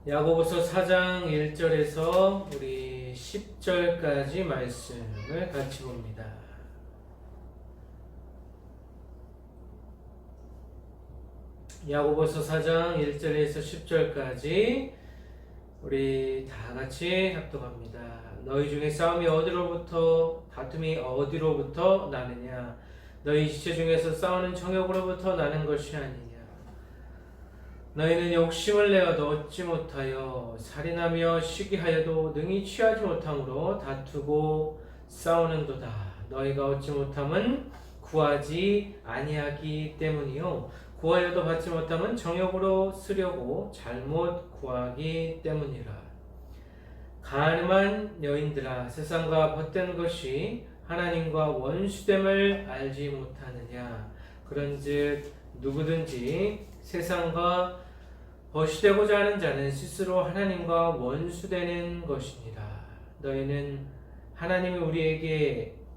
야고보서 4장 1절에서 우리 10절까지 말씀을 같이 봅니다. 야고보서 4장 1절에서 10절까지 우리 다 같이 합독합니다. 너희 중에 싸움이 어디로부터 다툼이 어디로부터 나느냐? 너희 지체 중에서 싸우는 정욕으로부터 나는 것이 아니냐? 너희는 욕심을 내어도 얻지 못하여 살인하며 시기하여도 능히 취하지 못함으로 다투고 싸우는도다. 너희가 얻지 못함은 구하지 아니하기 때문이요 구하여도 받지 못함은 정욕으로 쓰려고 잘못 구하기 때문이라. 가늠한 여인들아, 세상과 벗된 것이 하나님과 원수됨을 알지 못하느냐? 그런즉 누구든지 세상과 벗이되고자 하는 자는 스스로 하나님과 원수되는 것이니라. 너희는 하나님이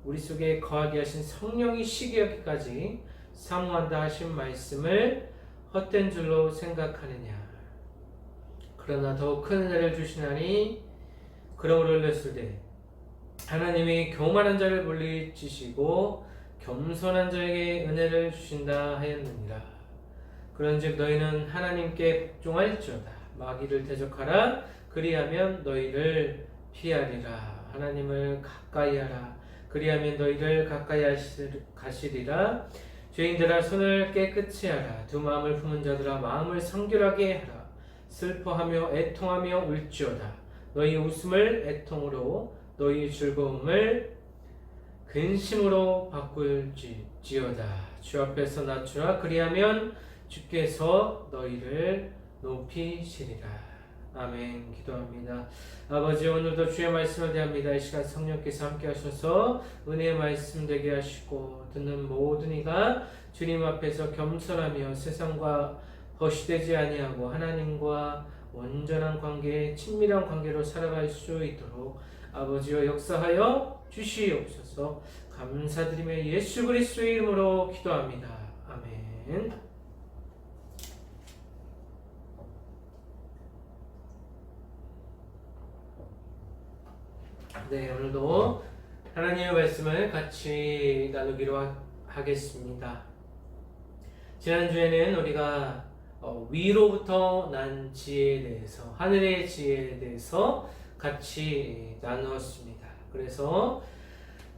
우리 속에 거하게 하신 성령이 시기하기까지 사모한다 하신 말씀을 헛된 줄로 생각하느냐? 그러나 더욱 큰 은혜를 주시나니 그러므로 올렸을 때 하나님이 교만한 자를 물리치시고 겸손한 자에게 은혜를 주신다 하였느니라. 그런즉 너희는 하나님께 복종할지어다. 마귀를 대적하라. 그리하면 너희를 피하리라. 하나님을 가까이하라. 그리하면 너희를 가까이 가시리라. 죄인들아, 손을 깨끗이 하라. 두 마음을 품은 자들아, 마음을 성결하게 하라. 슬퍼하며 애통하며 울지어다. 너희 웃음을 애통으로, 너희 즐거움을 근심으로 바꿀지어다. 주 앞에서 낮추라. 그리하면 주께서 너희를 높이시리라. 아멘. 기도합니다. 아버지, 오늘도 주의 말씀을 대합니다. 이 시간 성령께서 함께 하셔서 은혜의 말씀 되게 하시고 듣는 모든 이가 주님 앞에서 겸손하며 세상과 벗이되지 아니하고 하나님과 온전한 관계, 친밀한 관계로 살아갈 수 있도록 아버지여 역사하여 주시옵소서. 감사드리며 예수 그리스도의 이름으로 기도합니다. 아멘. 네, 오늘도 하나님의 말씀을 같이 나누기로 하겠습니다. 지난주에는 우리가 위로부터 난 지혜에 대해서, 하늘의 지혜에 대해서 같이 나누었습니다. 그래서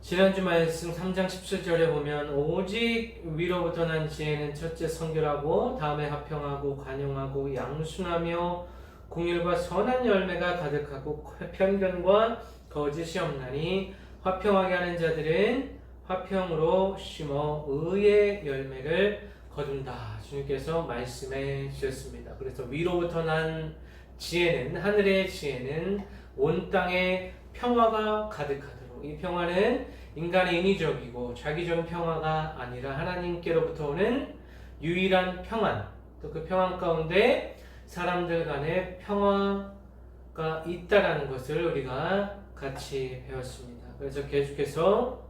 지난주 말씀 3장 17절에 보면 오직 위로부터 난 지혜는 첫째 성결하고 다음에 화평하고 관용하고 양순하며 공율과 선한 열매가 가득하고 편견과 거짓이 없나니 화평하게 하는 자들은 화평으로 심어 의의 열매를 거둔다. 주님께서 말씀해 주셨습니다. 그래서 위로부터 난 지혜는, 하늘의 지혜는 온 땅에 평화가 가득하도록, 이 평화는 인간의 인위적이고 자기적인 평화가 아니라 하나님께로부터 오는 유일한 평안, 또 그 평안 가운데 사람들 간의 평화가 있다라는 것을 우리가 같이 배웠습니다. 그래서 계속해서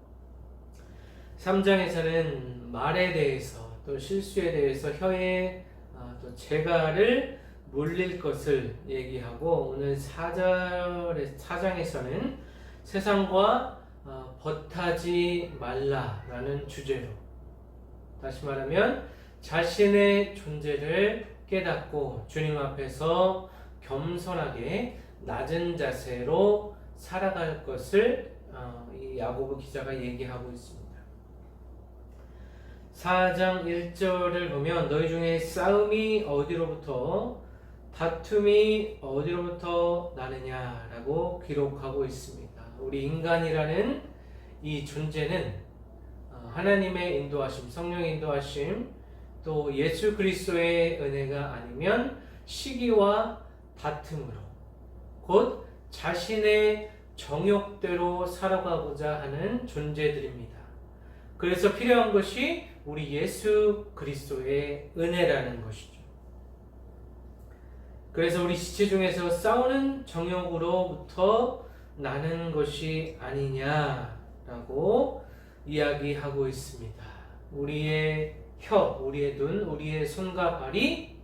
3장에서는 말에 대해서, 또 실수에 대해서 혀에 또 재갈을 물릴 것을 얘기하고, 오늘 4장에서는 세상과 벗하지 말라라는 주제로, 다시 말하면 자신의 존재를 깨닫고 주님 앞에서 겸손하게 낮은 자세로 살아갈 것을 이 야고보 기자가 얘기하고 있습니다. 4장 1절을 보면 너희 중에 싸움이 어디로부터, 다툼이 어디로부터 나느냐라고 기록하고 있습니다. 우리 인간이라는 이 존재는 하나님의 인도하심, 성령의 인도하심, 또 예수 그리스도의 은혜가 아니면 시기와 다툼으로, 곧 자신의 정욕대로 살아가고자 하는 존재들입니다. 그래서 필요한 것이 우리 예수 그리스도의 은혜라는 것이죠. 그래서 우리 지체 중에서 싸우는 정욕으로부터 나는 것이 아니냐라고 이야기하고 있습니다. 우리의 혀, 우리의 눈, 우리의 손과 발이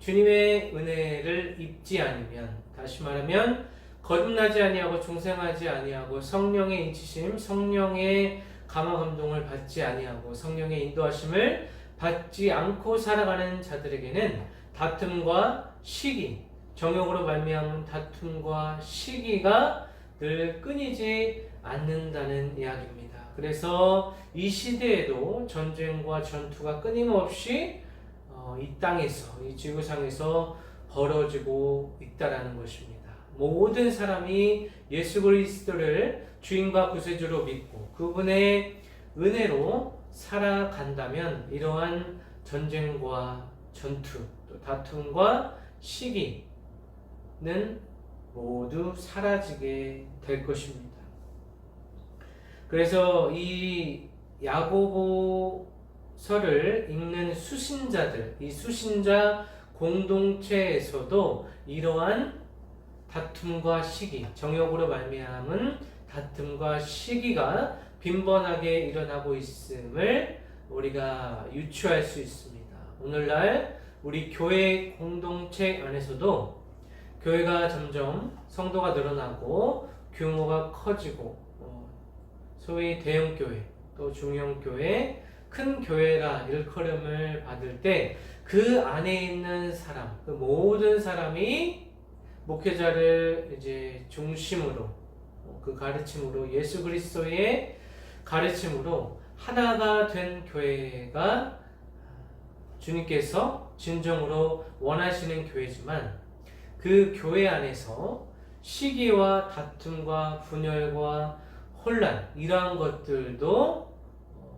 주님의 은혜를 입지 않으면, 다시 말하면 거듭나지 아니하고 중생하지 아니하고 성령의 인치심, 성령의 감화 감동을 받지 아니하고 성령의 인도하심을 받지 않고 살아가는 자들에게는 다툼과 시기, 정욕으로 말미암은 다툼과 시기가 늘 끊이지 않는다는 이야기입니다. 그래서 이 시대에도 전쟁과 전투가 끊임없이 이 땅에서, 이 지구상에서 벌어지고 있다라는 것입니다. 모든 사람이 예수 그리스도를 주인과 구세주로 믿고 그분의 은혜로 살아간다면 이러한 전쟁과 전투, 또 다툼과 시기는 모두 사라지게 될 것입니다. 그래서 이 야고보서를 읽는 수신자들, 이 수신자 공동체에서도 이러한 다툼과 시기, 정욕으로 말미암은 다툼과 시기가 빈번하게 일어나고 있음을 우리가 유추할 수 있습니다. 오늘날 우리 교회 공동체 안에서도 교회가 점점 성도가 늘어나고 규모가 커지고 소위 대형교회 또 중형교회 큰 교회라 일컬음을 받을 때 그 안에 있는 사람, 그 모든 사람이 목회자를 이제 중심으로 그 가르침으로 예수 그리스도의 가르침으로 하나가 된 교회가 주님께서 진정으로 원하시는 교회지만 그 교회 안에서 시기와 다툼과 분열과 혼란 이러한 것들도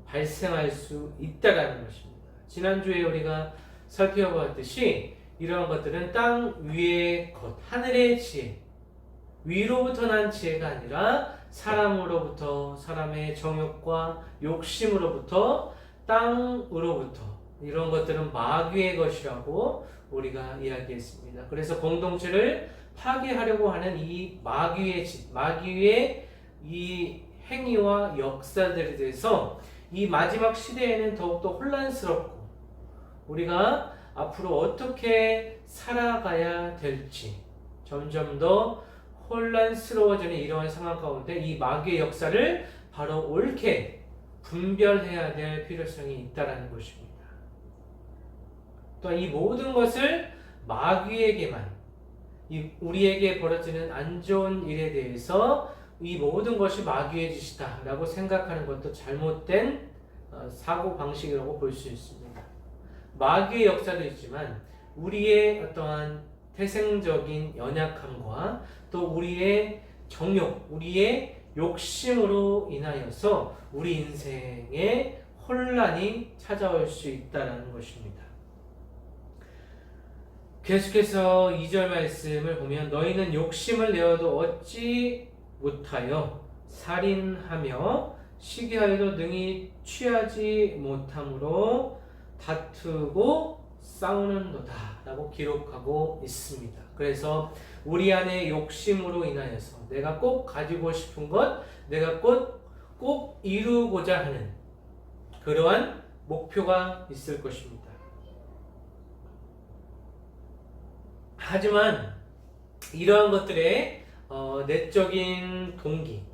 발생할 수 있다라는 것입니다. 지난주에 우리가 살펴보았듯이 이러한 것들은 땅 위의 것, 하늘의 지혜, 위로부터 난 지혜가 아니라 사람으로부터, 사람의 정욕과 욕심으로부터, 땅으로부터 이런 것들은 마귀의 것이라고 우리가 이야기했습니다. 그래서 공동체를 파괴하려고 하는 이 마귀의 짓, 마귀의 이 행위와 역사들에 대해서 이 마지막 시대에는 더욱더 혼란스럽고 우리가 앞으로 어떻게 살아가야 될지 점점 더 혼란스러워지는 이러한 상황 가운데 이 마귀의 역사를 바로 옳게 분별해야 될 필요성이 있다는 것입니다. 또 이 모든 것을 마귀에게만, 우리에게 벌어지는 안 좋은 일에 대해서 이 모든 것이 마귀의 짓이다 라고 생각하는 것도 잘못된 사고방식이라고 볼 수 있습니다. 마귀의 역사도 있지만 우리의 어떠한 태생적인 연약함과 또 우리의 정욕, 우리의 욕심으로 인하여서 우리 인생에 혼란이 찾아올 수 있다는 것입니다. 계속해서 2절 말씀을 보면 너희는 욕심을 내어도 얻지 못하여 살인하며 시기하여도 능히 취하지 못함으로 다투고 싸우는도다 라고 기록하고 있습니다. 그래서 우리 안에 욕심으로 인하여서 내가 꼭 가지고 싶은 것, 내가 꼭 이루고자 하는 그러한 목표가 있을 것입니다. 하지만 이러한 것들의 내적인 동기,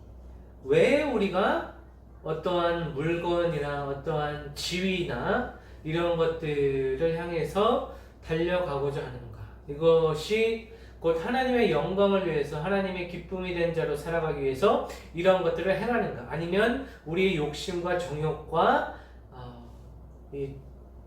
왜 우리가 어떠한 물건이나 어떠한 지위나 이런 것들을 향해서 달려가고자 하는가? 이것이 곧 하나님의 영광을 위해서 하나님의 기쁨이 된 자로 살아가기 위해서 이런 것들을 행하는가? 아니면 우리의 욕심과 정욕과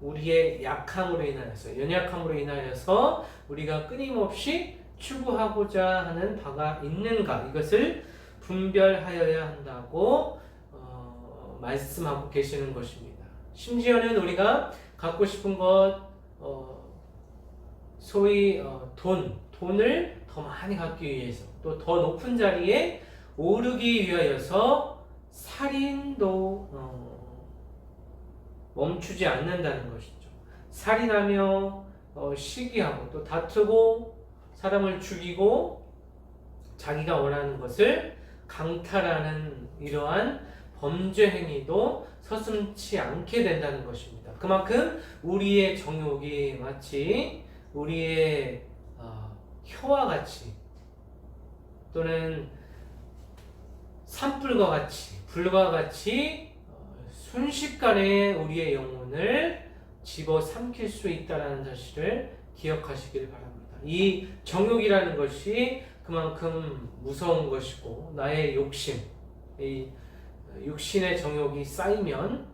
우리의 약함으로 인하여서, 연약함으로 인하여서 우리가 끊임없이 추구하고자 하는 바가 있는가? 이것을 분별하여야 한다고 말씀하고 계시는 것입니다. 심지어는 우리가 갖고 싶은 것, 소위 돈을 더 많이 갖기 위해서 또 더 높은 자리에 오르기 위하여서 살인도 멈추지 않는다는 것이죠. 살인하며 시기하고 또 다투고 사람을 죽이고 자기가 원하는 것을 강탈하는 이러한 범죄 행위도 서슴지 않게 된다는 것입니다. 그만큼 우리의 정욕이 마치 우리의 혀와 같이 또는 산불과 같이 불과 같이 순식간에 우리의 영혼을 집어삼킬 수 있다는 사실을 기억하시길 바랍니다. 이 정욕이라는 것이 그만큼 무서운 것이고 나의 욕심, 이 육신의 정욕이 쌓이면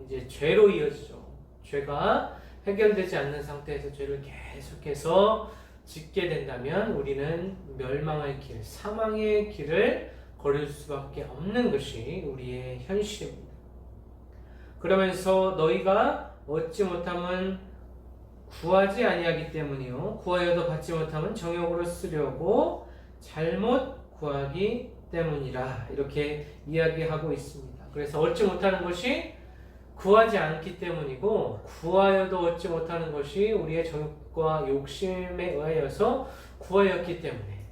이제 죄로 이어지죠. 죄가 해결되지 않는 상태에서 죄를 계속해서 짓게 된다면 우리는 멸망의 길, 사망의 길을 걸을 수밖에 없는 것이 우리의 현실입니다. 그러면서 너희가 얻지 못함은 구하지 아니하기 때문이요 구하여도 받지 못함은 정욕으로 쓰려고 잘못 구하기 때문이라 이렇게 이야기하고 있습니다. 그래서 얻지 못하는 것이 구하지 않기 때문이고 구하여도 얻지 못하는 것이 우리의 정욕과 욕심에 의하여서 구하였기 때문에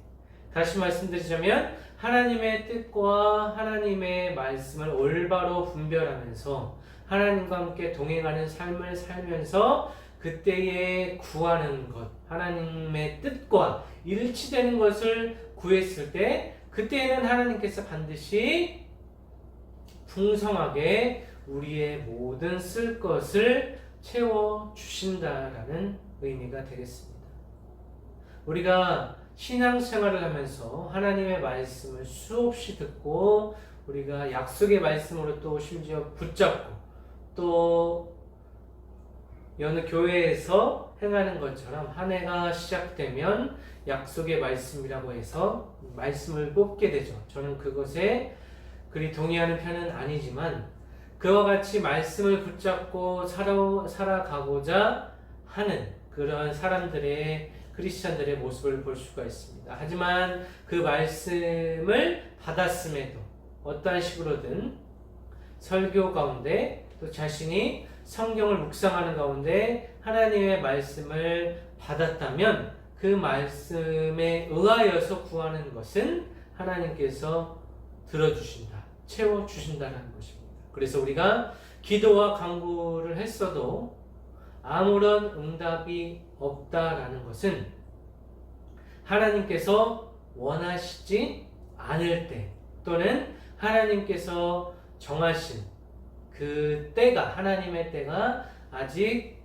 다시 말씀드리자면 하나님의 뜻과 하나님의 말씀을 올바로 분별하면서 하나님과 함께 동행하는 삶을 살면서 그때에 구하는 것, 하나님의 뜻과 일치되는 것을 구했을 때 그때에는 하나님께서 반드시 풍성하게 우리의 모든 쓸 것을 채워주신다라는 의미가 되겠습니다. 우리가 신앙생활을 하면서 하나님의 말씀을 수없이 듣고 우리가 약속의 말씀으로 또 심지어 붙잡고 또 여느 교회에서 행하는 것처럼 한 해가 시작되면 약속의 말씀이라고 해서 말씀을 뽑게 되죠. 저는 그것에 그리 동의하는 편은 아니지만 그와 같이 말씀을 붙잡고 살아가고자 하는 그런 사람들의 크리스찬들의 모습을 볼 수가 있습니다. 하지만 그 말씀을 받았음에도 어떠한 식으로든 설교 가운데 또 자신이 성경을 묵상하는 가운데 하나님의 말씀을 받았다면 그 말씀에 의하여서 구하는 것은 하나님께서 들어주신다, 채워주신다는 것입니다. 그래서 우리가 기도와 간구를 했어도 아무런 응답이 없다라는 것은 하나님께서 원하시지 않을 때 또는 하나님께서 정하신 그 때가 하나님의 때가 아직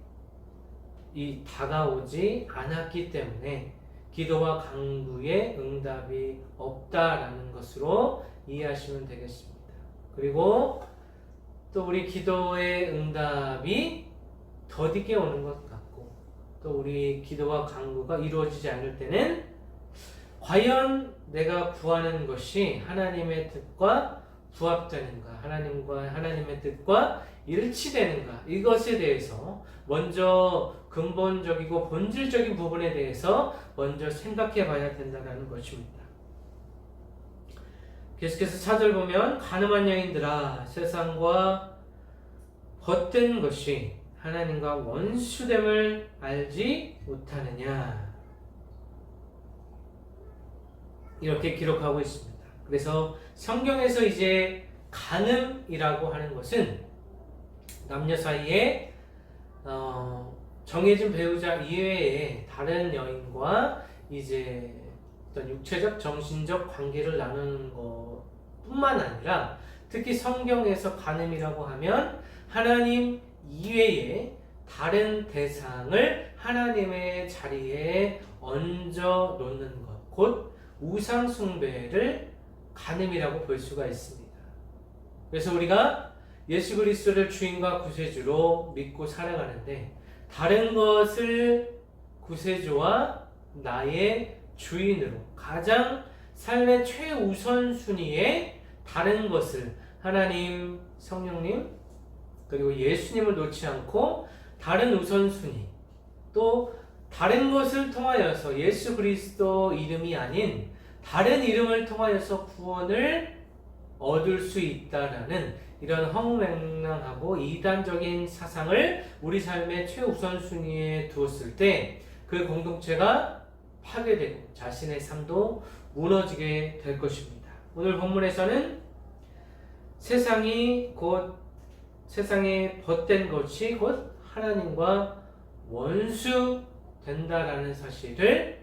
다가오지 않았기 때문에 기도와 간구에 응답이 없다라는 것으로 이해하시면 되겠습니다. 그리고 또 우리 기도의 응답이 더디게 오는 것 같고 또 우리 기도와 간구가 이루어지지 않을 때는 과연 내가 구하는 것이 하나님의 뜻과 부합되는가, 하나님의 뜻과 일치되는가, 이것에 대해서 먼저 근본적이고 본질적인 부분에 대해서 먼저 생각해 봐야 된다는 것입니다. 계속해서 차절 보면 가늠한 여인들아 세상과 헛된 것이 하나님과 원수됨을 알지 못하느냐 이렇게 기록하고 있습니다. 그래서 성경에서 이제 간음이라고 하는 것은 남녀 사이에 정해진 배우자 이외에 다른 여인과 이제 어떤 육체적, 정신적 관계를 나누는 것뿐만 아니라 특히 성경에서 간음이라고 하면 하나님 이외에 다른 대상을 하나님의 자리에 얹어 놓는 것, 곧 우상 숭배를 간음이라고 볼 수가 있습니다. 그래서 우리가 예수 그리스도를 주인과 구세주로 믿고 살아가는데 다른 것을 구세주와 나의 주인으로 가장 삶의 최우선순위에 다른 것을 하나님, 성령님 그리고 예수님을 놓지 않고 다른 우선순위 또 다른 것을 통하여서 예수 그리스도 이름이 아닌 다른 이름을 통하여서 구원을 얻을 수 있다라는 이런 허무맹랑하고 이단적인 사상을 우리 삶의 최우선순위에 두었을 때 그 공동체가 파괴되고 자신의 삶도 무너지게 될 것입니다. 오늘 본문에서는 세상에 헛된 것이 곧 하나님과 원수됨을 된다라는 사실을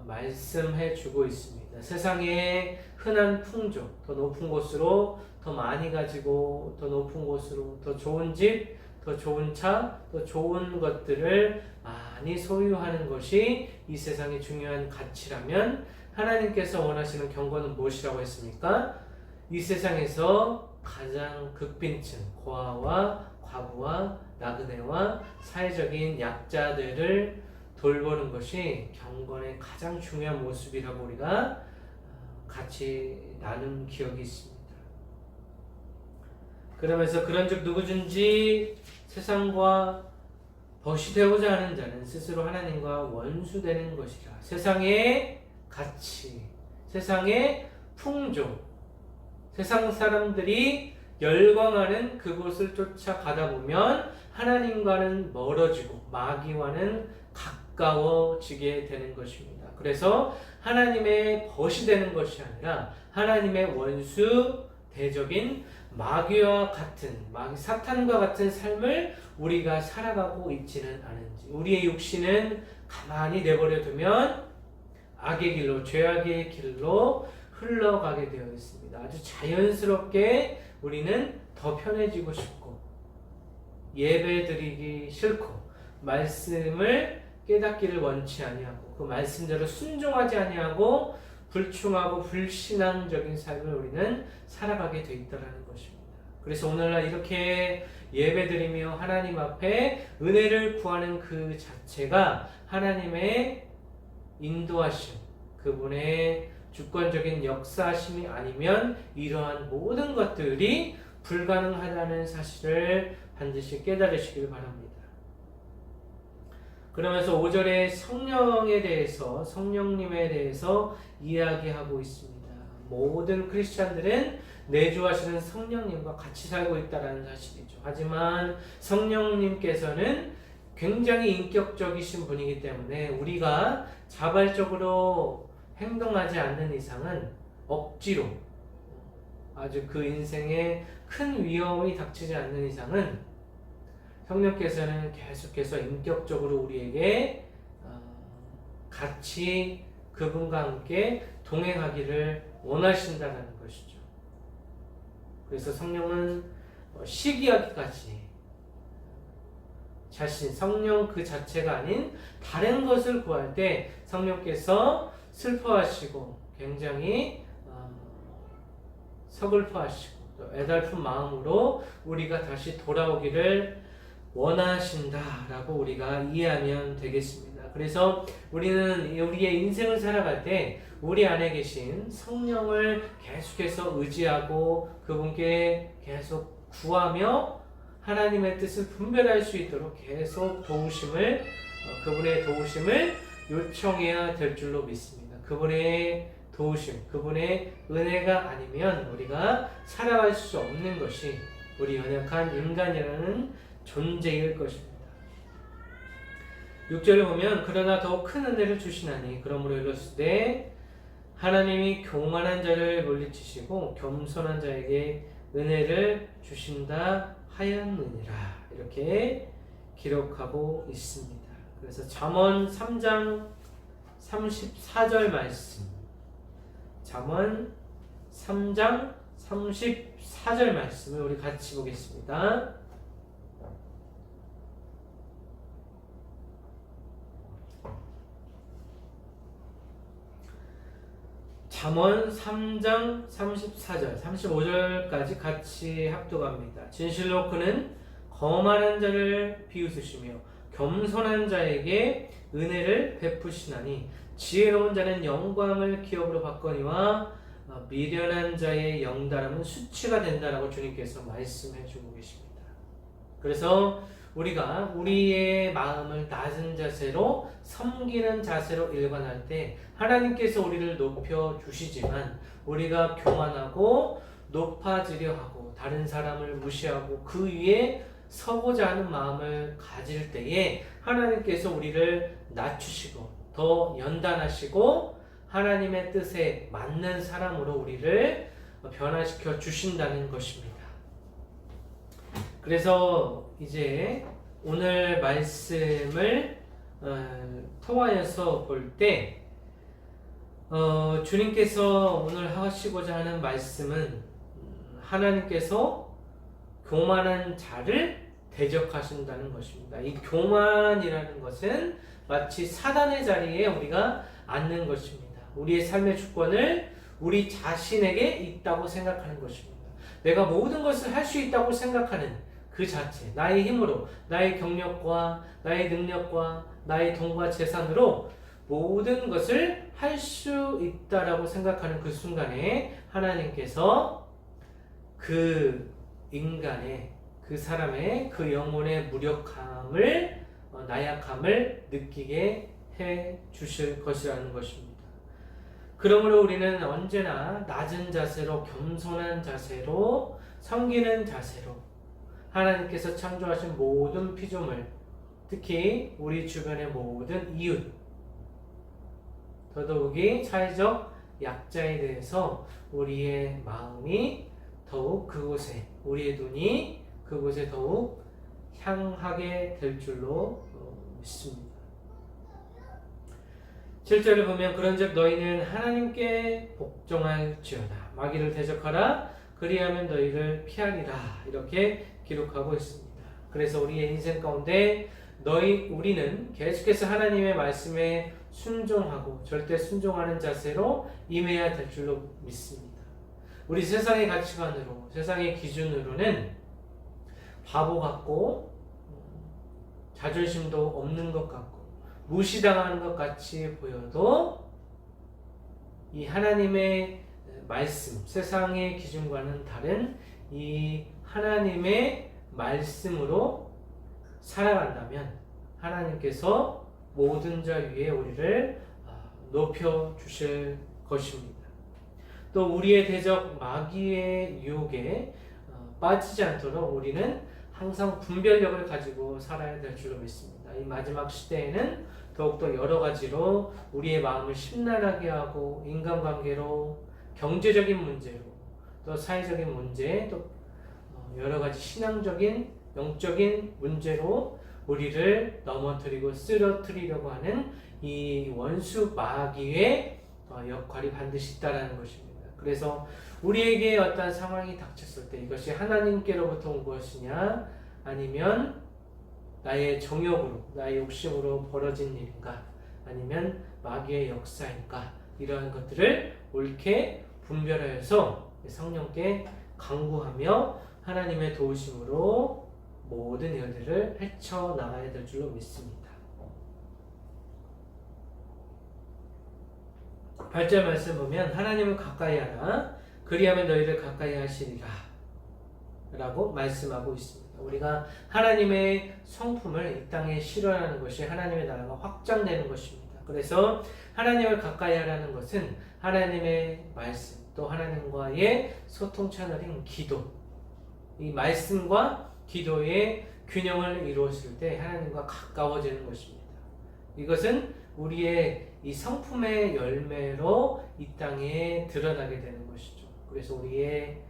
말씀해 주고 있습니다. 세상의 흔한 풍족, 더 높은 곳으로 더 많이 가지고 더 높은 곳으로 더 좋은 집, 더 좋은 차, 더 좋은 것들을 많이 소유하는 것이 이 세상의 중요한 가치라면 하나님께서 원하시는 경고는 무엇이라고 했습니까? 이 세상에서 가장 극빈층, 고아와 과부와 나그네와 사회적인 약자들을 돌보는 것이 경건의 가장 중요한 모습이라고 우리가 같이 나눈 기억이 있습니다. 그러면서 그런즉 누구든지 세상과 벗이 되고자 하는 자는 스스로 하나님과 원수되는 것이라. 세상의 가치, 세상의 풍조, 세상 사람들이 열광하는 그곳을 쫓아가다 보면 하나님과는 멀어지고 마귀와는 가까워지게 되는 것입니다. 그래서 하나님의 벗이 되는 것이 아니라 하나님의 원수, 대적인 마귀와 같은, 사탄과 같은 삶을 우리가 살아가고 있지는 않은지, 우리의 육신은 가만히 내버려 두면 악의 길로, 죄악의 길로 흘러가게 되어 있습니다. 아주 자연스럽게 우리는 더 편해지고 싶고 예배드리기 싫고 말씀을 깨닫기를 원치 아니하고 그 말씀대로 순종하지 아니하고 불충하고 불신앙적인 삶을 우리는 살아가게 돼 있다는 것입니다. 그래서 오늘날 이렇게 예배드리며 하나님 앞에 은혜를 구하는 그 자체가 하나님의 인도하심, 그분의 주권적인 역사하심이 아니면 이러한 모든 것들이 불가능하다는 사실을 반드시 깨달으시길 바랍니다. 그러면서 5절에 성령에 대해서, 성령님에 대해서 이야기하고 있습니다. 모든 크리스찬들은 내주하시는 성령님과 같이 살고 있다는 사실이죠. 하지만 성령님께서는 굉장히 인격적이신 분이기 때문에 우리가 자발적으로 행동하지 않는 이상은 억지로 아주 그 인생에 큰 위험이 닥치지 않는 이상은 성령께서는 계속해서 인격적으로 우리에게 같이 그분과 함께 동행하기를 원하신다는 것이죠. 그래서 성령은 시기하기까지 자신, 성령 그 자체가 아닌 다른 것을 구할 때 성령께서 슬퍼하시고 굉장히 서글퍼하시고 또 애달픈 마음으로 우리가 다시 돌아오기를 원하신다라고 우리가 이해하면 되겠습니다. 그래서 우리는 우리의 인생을 살아갈 때 우리 안에 계신 성령을 계속해서 의지하고 그분께 계속 구하며 하나님의 뜻을 분별할 수 있도록 계속 그분의 도우심을 요청해야 될 줄로 믿습니다. 그분의 도우심, 그분의 은혜가 아니면 우리가 살아갈 수 없는 것이 우리 연약한 인간이라는 존재일 것입니다. 6절을 보면 그러나 더 큰 은혜를 주시나니 그러므로 일렀으되 하나님이 교만한 자를 물리치시고 겸손한 자에게 은혜를 주신다 하였느니라 이렇게 기록하고 있습니다. 그래서 잠언 3장 34절 말씀, 잠언 3장 34절 말씀을 우리 같이 보겠습니다. 잠언 3장 34절, 35절까지 같이 합독합니다. 진실로 그는 거만한 자를 비웃으시며 겸손한 자에게 은혜를 베푸시나니 지혜로운 자는 영광을 기업으로 받거니와 미련한 자의 영달함은 수치가 된다라고 주님께서 말씀해 주고 계십니다. 그래서 우리가 우리의 마음을 낮은 자세로 섬기는 자세로 일관할 때 하나님께서 우리를 높여 주시지만 우리가 교만하고 높아지려 하고 다른 사람을 무시하고 그 위에 서고자 하는 마음을 가질 때에 하나님께서 우리를 낮추시고 더 연단하시고 하나님의 뜻에 맞는 사람으로 우리를 변화시켜 주신다는 것입니다. 그래서 이제 오늘 말씀을 통하여서 볼 때 주님께서 오늘 하시고자 하는 말씀은 하나님께서 교만한 자를 대적하신다는 것입니다. 이 교만이라는 것은 마치 사단의 자리에 우리가 앉는 것입니다. 우리의 삶의 주권을 우리 자신에게 있다고 생각하는 것입니다. 내가 모든 것을 할 수 있다고 생각하는 그 자체, 나의 힘으로, 나의 경력과 나의 능력과 나의 돈과 재산으로 모든 것을 할 수 있다라고 생각하는 그 순간에 하나님께서 그 인간의, 그 사람의 그 영혼의 무력함을, 나약함을 느끼게 해 주실 것이라는 것입니다. 그러므로 우리는 언제나 낮은 자세로, 겸손한 자세로, 섬기는 자세로 하나님께서 창조하신 모든 피조물, 특히 우리 주변의 모든 이웃, 더더욱이 사회적 약자에 대해서 우리의 마음이 더욱 그곳에, 우리의 눈이 그곳에 더욱 향하게 될 줄로 믿습니다. 7절을 보면 그런즉 너희는 하나님께 복종할지어다 마귀를 대적하라 그리하면 너희를 피하리라 이렇게 기록하고 있습니다. 그래서 우리의 인생 가운데 우리는 계속해서 하나님의 말씀에 순종하고 절대 순종하는 자세로 임해야 될 줄로 믿습니다. 우리 세상의 가치관으로, 세상의 기준으로는 바보 같고 자존심도 없는 것 같고 무시당하는 것 같이 보여도 이 하나님의 말씀, 세상의 기준과는 다른 이 하나님의 말씀으로 살아간다면 하나님께서 모든 자 위에 우리를 높여주실 것입니다. 또 우리의 대적 마귀의 유혹에 빠지지 않도록 우리는 항상 분별력을 가지고 살아야 될 줄로 믿습니다. 이 마지막 시대에는 더욱더 여러 가지로 우리의 마음을 심란하게 하고 인간관계로, 경제적인 문제로, 또 사회적인 문제, 또 여러 가지 신앙적인, 영적인 문제로 우리를 넘어뜨리고 쓰러뜨리려고 하는 이 원수 마귀의 역할이 반드시 있다는 것입니다. 그래서 우리에게 어떤 상황이 닥쳤을 때 이것이 하나님께로부터 온 것이냐 아니면 나의 정욕으로, 나의 욕심으로 벌어진 일인가 아니면 마귀의 역사인가 이러한 것들을 옳게 분별하여서 성령께 간구하며 하나님의 도우심으로 모든 일들을 헤쳐나가야 될 줄로 믿습니다. 8절 말씀 보면 하나님을 가까이 하라 그리하면 너희를 가까이 하시리라 라고 말씀하고 있습니다. 우리가 하나님의 성품을 이 땅에 실현하는 것이 하나님의 나라가 확장되는 것입니다. 그래서 하나님을 가까이 하라는 것은 하나님의 말씀 또 하나님과의 소통 채널인 기도, 이 말씀과 기도의 균형을 이루었을 때 하나님과 가까워지는 것입니다. 이것은 우리의 이 성품의 열매로 이 땅에 드러나게 되는 것이죠. 그래서 우리의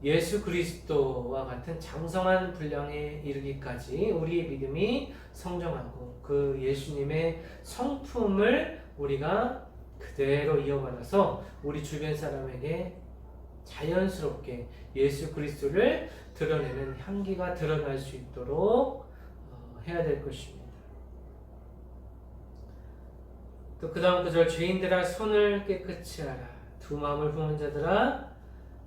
예수 그리스도와 같은 장성한 분량에 이르기까지 우리의 믿음이 성장하고 그 예수님의 성품을 우리가 그대로 이어받아서 우리 주변 사람에게 자연스럽게 예수 그리스도를 드러내는 향기가 드러날 수 있도록 해야 될 것입니다. 또 그 다음 구절 죄인들아 손을 깨끗이 하라 두 마음을 품은 자들아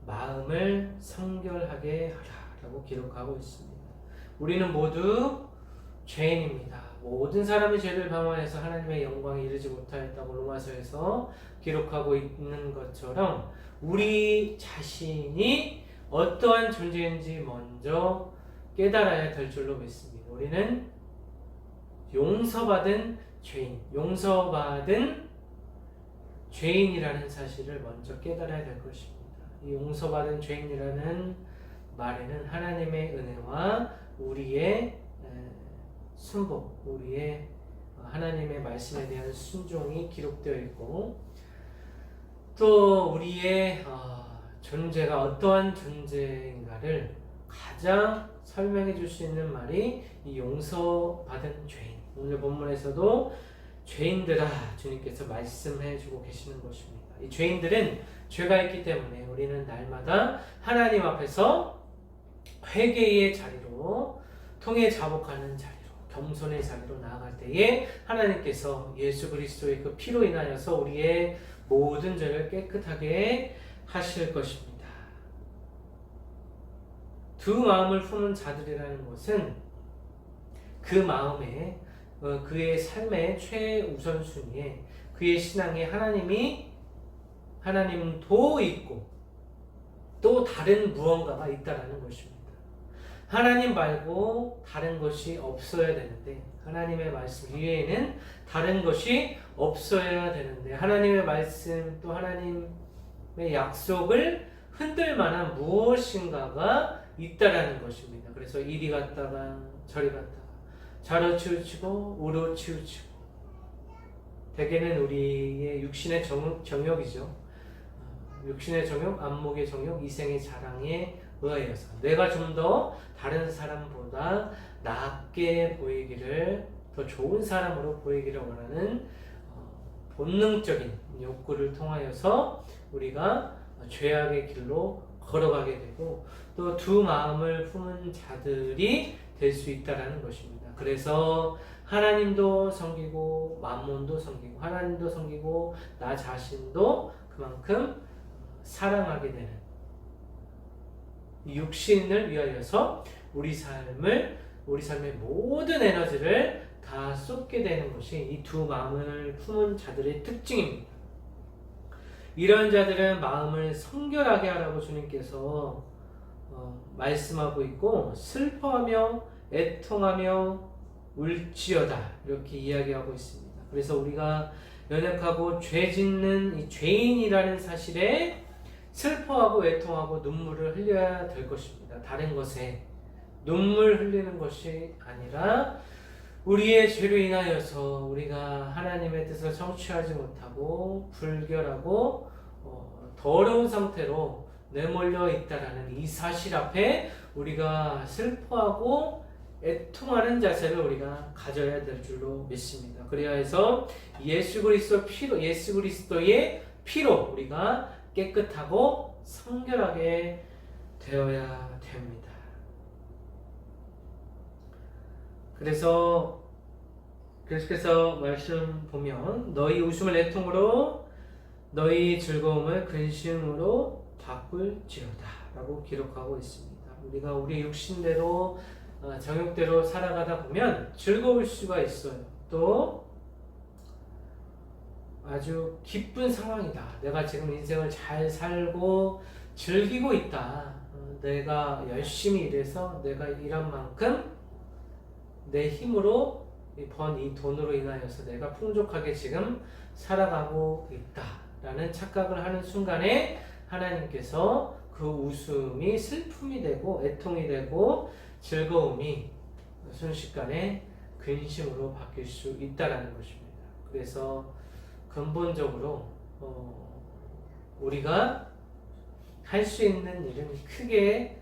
마음을 성결하게 하라 라고 기록하고 있습니다. 우리는 모두 죄인입니다. 모든 사람의 죄를 방황해서 하나님의 영광에 이르지 못하였다고 로마서에서 기록하고 있는 것처럼 우리 자신이 어떠한 존재인지 먼저 깨달아야 될 줄로 믿습니다. 우리는 용서받은 죄인, 용서받은 죄인이라는 사실을 먼저 깨달아야 될 것입니다. 이 용서받은 죄인이라는 말에는 하나님의 은혜와 우리의 순복, 우리의 하나님의 말씀에 대한 순종이 기록되어 있고 또 우리의 존재가 어떠한 존재인가를 가장 설명해 줄 수 있는 말이 이 용서받은 죄인, 오늘 본문에서도 죄인들아 주님께서 말씀해주고 계시는 것입니다. 이 죄인들은 죄가 있기 때문에 우리는 날마다 하나님 앞에서 회개의 자리로, 통해 자복하는 자리로, 겸손의 자리로 나아갈 때에 하나님께서 예수 그리스도의 그 피로 인하여서 우리의 모든 죄를 깨끗하게 하실 것입니다. 두 마음을 품은 자들이라는 것은 그 마음에, 그의 삶의 최우선순위에 그의 신앙에 하나님도 있고 또 다른 무언가가 있다라는 것입니다. 하나님 말고 다른 것이 없어야 되는데, 하나님의 말씀 이외에는 다른 것이 없어야 되는데, 하나님의 말씀 또 하나님의 약속을 흔들 만한 무엇인가가 있다라는 것입니다. 그래서 이리 갔다가 저리 갔다가 좌로 치우치고 우로 치우치고, 대개는 우리의 육신의 정욕이죠. 육신의 정욕, 안목의 정욕, 이생의 자랑에 의하여서 내가 좀 더 다른 사람보다 낫게 보이기를, 더 좋은 사람으로 보이기를 원하는 본능적인 욕구를 통하여서 우리가 죄악의 길로 걸어가게 되고, 또 두 마음을 품은 자들이 될 수 있다는 것입니다. 그래서 하나님도 섬기고 만몬도 섬기고, 하나님도 섬기고 나 자신도 그만큼 사랑하게 되는, 육신을 위하여서 우리 삶의 모든 에너지를 다 쏟게 되는 것이 이 두 마음을 품은 자들의 특징입니다. 이런 자들은 마음을 성결하게 하라고 주님께서 말씀하고 있고, 슬퍼하며 애통하며 울지어다 이렇게 이야기하고 있습니다. 그래서 우리가 연약하고 죄 짓는 이 죄인이라는 사실에 슬퍼하고 애통하고 눈물을 흘려야 될 것입니다. 다른 것에 눈물 흘리는 것이 아니라 우리의 죄로 인하여서 우리가 하나님의 뜻을 성취하지 못하고 불결하고 더러운 상태로 내몰려 있다라는 이 사실 앞에 우리가 슬퍼하고 애통하는 자세를 우리가 가져야 될 줄로 믿습니다. 그래야 해서 예수 그리스도의 피로 우리가 깨끗하고 성결하게 되어야 됩니다. 그래서 계속해서 말씀 보면 너희 웃음을 애통으로 너희 즐거움을 근심으로 바꿀지어다 라고 기록하고 있습니다. 우리가 우리 육신대로 정욕대로 살아가다 보면 즐거울 수가 있어요. 또 아주 기쁜 상황이다. 내가 지금 인생을 잘 살고 즐기고 있다. 내가 열심히 일해서 내가 일한 만큼 내 힘으로 번 이 돈으로 인하여서 내가 풍족하게 지금 살아가고 있다라는 착각을 하는 순간에 하나님께서 그 웃음이 슬픔이 되고 애통이 되고 즐거움이 순식간에 근심으로 바뀔 수 있다라는 것입니다. 그래서 근본적으로 우리가 할 수 있는 일은 크게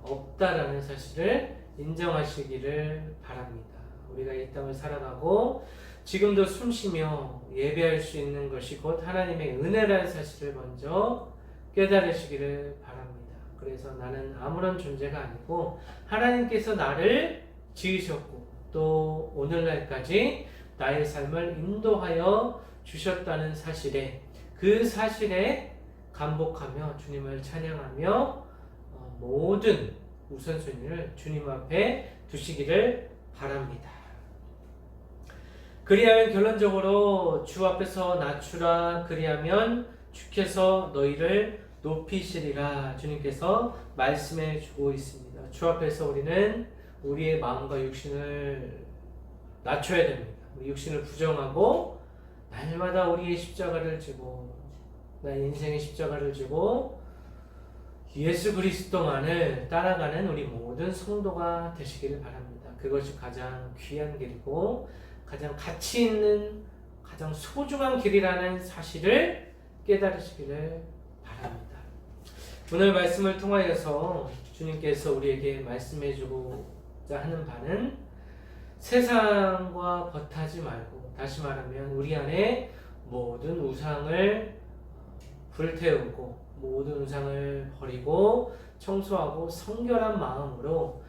없다라는 사실을 인정하시기를 바랍니다. 우리가 이 땅을 살아가고 지금도 숨쉬며 예배할 수 있는 것이 곧 하나님의 은혜라는 사실을 먼저 깨달으시기를 바랍니다. 그래서 나는 아무런 존재가 아니고 하나님께서 나를 지으셨고 또 오늘날까지 나의 삶을 인도하여 주셨다는 사실에, 그 사실에 감복하며 주님을 찬양하며 모든 우선순위를 주님 앞에 두시기를 바랍니다. 그리하면 결론적으로 주 앞에서 낮추라, 그리하면 주께서 너희를 높이시리라 주님께서 말씀해 주고 있습니다. 주 앞에서 우리는 우리의 마음과 육신을 낮춰야 됩니다. 우리 육신을 부정하고 날마다 우리의 십자가를 지고, 나의 인생의 십자가를 지고 예수 그리스도만을 따라가는 우리 모든 성도가 되시기를 바랍니다. 그것이 가장 귀한 길이고 가장 가치 있는, 가장 소중한 길이라는 사실을 깨달으시기를 바랍니다. 오늘 말씀을 통하여서 주님께서 우리에게 말씀해 주고자 하는 바는 세상과 버타지 말고, 다시 말하면 우리 안에 모든 우상을 불태우고 모든 우상을 버리고 청소하고 성결한 마음으로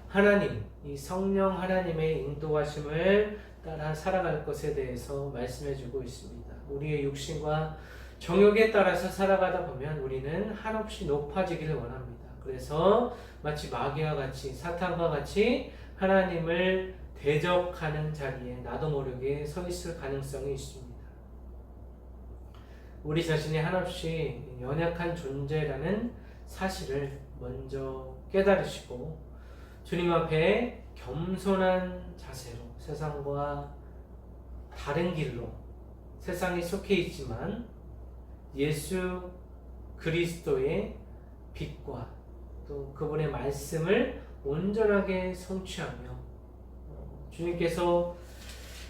하나님, 이 성령 하나님의 인도하심을 따라 살아갈 것에 대해서 말씀해 주고 있습니다. 우리의 육신과 정욕에 따라서 살아가다 보면 우리는 한없이 높아지기를 원합니다. 그래서 마치 마귀와 같이, 사탄과 같이 하나님을 대적하는 자리에 나도 모르게 서 있을 가능성이 있습니다. 우리 자신이 한없이 연약한 존재라는 사실을 먼저 깨달으시고 주님 앞에 겸손한 자세로 세상과 다른 길로, 세상에 속해 있지만 예수 그리스도의 빛과 또 그분의 말씀을 온전하게 성취하며 주님께서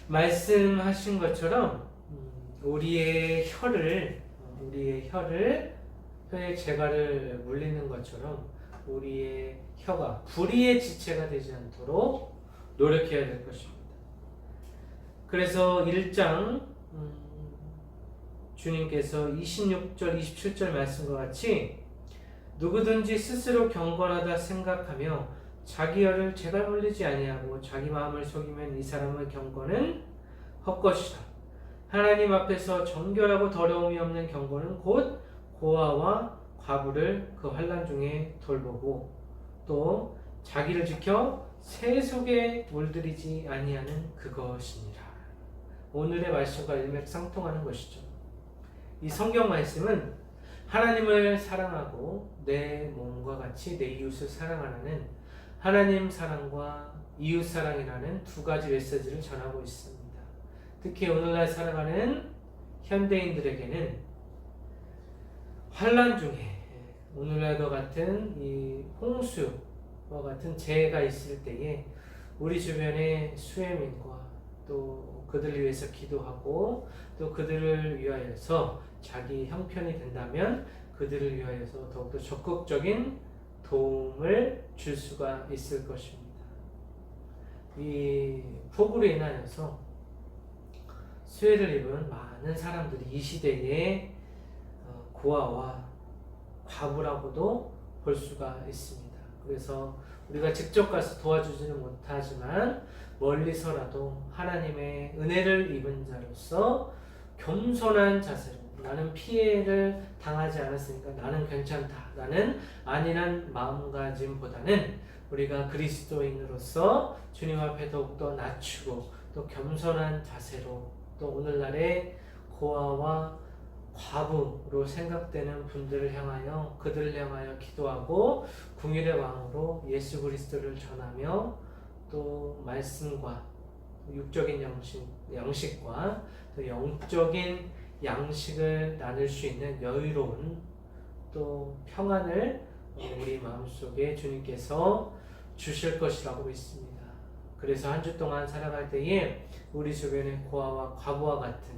말씀하신 것처럼 우리의 혀의 재갈을 물리는 것처럼 우리의 혀가 불의의 지체가 되지 않도록 노력해야 될 것입니다. 그래서 1장 주님께서 26절, 27절 말씀과 같이 누구든지 스스로 경건하다 생각하며 자기 혀를 재갈 물리지 아니하고 자기 마음을 속이면 이 사람의 경건은 헛것이라. 하나님 앞에서 정결하고 더러움이 없는 경건은 곧 고아와 과부를 그 환난 중에 돌보고 또 자기를 지켜 새 속에 물들이지 아니하는 그것이니라. 오늘의 말씀과 일맥상통하는 것이죠. 이 성경 말씀은 하나님을 사랑하고 내 몸과 같이 내 이웃을 사랑하는 하나님 사랑과 이웃 사랑이라는 두 가지 메시지를 전하고 있습니다. 특히 오늘날 살아가는 현대인들에게는 환난 중에 오늘날과 같은 이 홍수와 같은 재해가 있을 때에 우리 주변의 수혜민과 또 그들을 위해서 기도하고 또 그들을 위하여서 자기 형편이 된다면 그들을 위하여서 더욱더 적극적인 도움을 줄 수가 있을 것입니다. 이 폭우로 인하여서 수혜를 입은 많은 사람들이 이 시대에 고아와 과부라고도 볼 수가 있습니다. 그래서 우리가 직접 가서 도와주지는 못하지만 멀리서라도 하나님의 은혜를 입은 자로서 겸손한 자세로 나는 피해를 당하지 않았으니까 나는 괜찮다 라는 안일한 마음가짐보다는 우리가 그리스도인으로서 주님 앞에 더욱더 낮추고 또 겸손한 자세로 또 오늘날의 고아와 과부로 생각되는 분들을 향하여 그들을 향하여 기도하고 긍휼의 마음으로 예수 그리스도를 전하며 또 말씀과 육적인 양식과 또 영적인 양식을 나눌 수 있는 여유로운 또 평안을 우리 마음속에 주님께서 주실 것이라고 믿습니다. 그래서 한 주 동안 살아갈 때에 우리 주변의 고아와 과부와 같은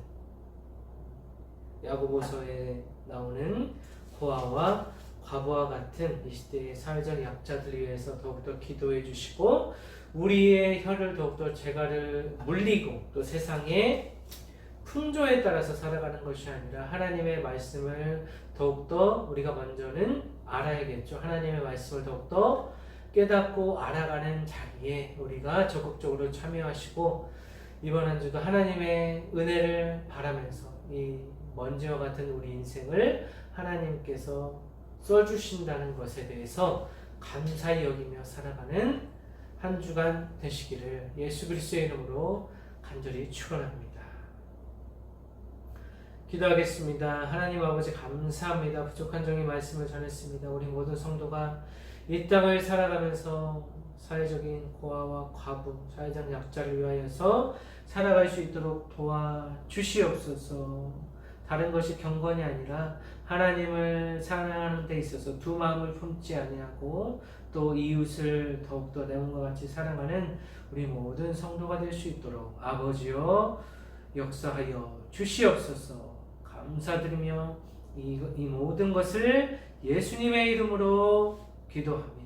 야고보서에 나오는 고아와 과부와 같은 이 시대의 사회적 약자들을 위해서 더욱더 기도해 주시고 우리의 혀를 더욱더 재갈을 물리고 또 세상의 풍조에 따라서 살아가는 것이 아니라 하나님의 말씀을 더욱더 우리가 먼저는 알아야겠죠. 하나님의 말씀을 더욱더 깨닫고 알아가는 자리에 우리가 적극적으로 참여하시고 이번 한 주도 하나님의 은혜를 바라면서 이 먼지와 같은 우리 인생을 하나님께서 써주신다는 것에 대해서 감사히 여기며 살아가는 한 주간 되시기를 예수 그리스도의 이름으로 간절히 축원합니다. 기도하겠습니다. 하나님 아버지 감사합니다. 부족한 종의 말씀을 전했습니다. 우리 모든 성도가 이 땅을 살아가면서 사회적인 고아와 과부, 사회적 약자를 위하여서 살아갈 수 있도록 도와주시옵소서. 다른 것이 경건이 아니라 하나님을 사랑하는 데 있어서 두 마음을 품지 아니하고 또 이웃을 더욱더 내 몸과 같이 사랑하는 우리 모든 성도가 될 수 있도록 아버지여 역사하여 주시옵소서. 감사드리며 이 모든 것을 예수님의 이름으로 기도합니다.